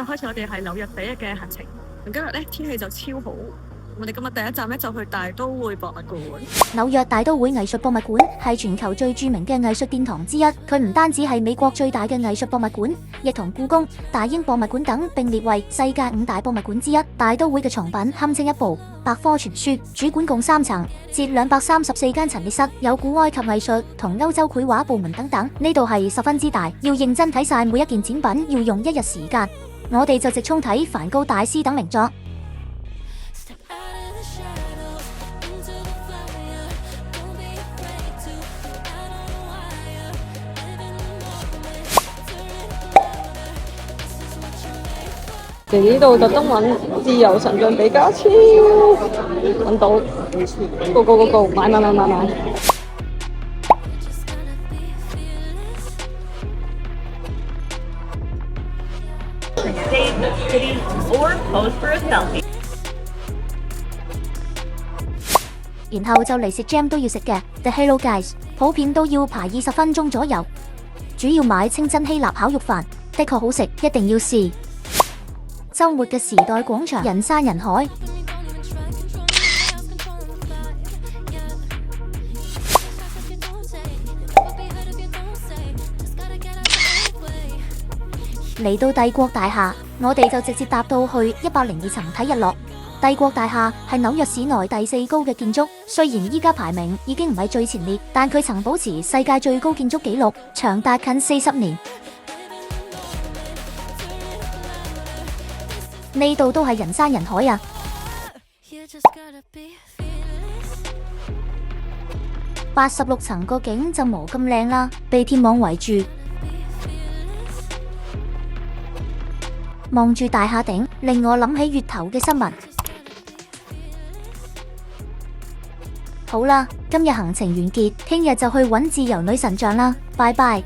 開始我哋係紐約第一嘅行程。今日咧天氣就超好，我哋今日第一站咧就去大都會博物館。紐約大都會藝術博物館係全球最著名嘅藝術殿堂之一，佢唔單止係美國最大嘅藝術博物館，亦同故宮、大英博物館等並列為世界5大博物館之一。大都會嘅藏品堪稱一部百科全書，主館共3層，設234間陳列室，有古埃及藝術同歐洲繪畫部門等等。呢度係十分之大，要認真睇晒每一件展品要用1日時間。我哋就直衝睇梵高大師等名作。嚟呢度特登揾自由神像比價超，揾到，go，買！然後就嚟食 jam 都要食嘅 The Hello Guys， 普遍都要排20分鐘左右。主要買清真希臘烤肉飯，的確好食，一定要試。周末嘅時代廣場人山人海，嚟到帝國大廈，我哋就直接搭到去102層睇日落。帝國大廈係紐約市內第4高嘅建築，雖然依家排名已經唔係最前列，但佢曾保持世界最高建築紀錄，長達近40年。呢度都係人山人海啊！86層個景就冇咁靚啦，被天網圍住。望住大廈頂，令我諗起月頭嘅新聞。好啦，今日行程完結，聽日就去揾自由女神像啦，拜拜。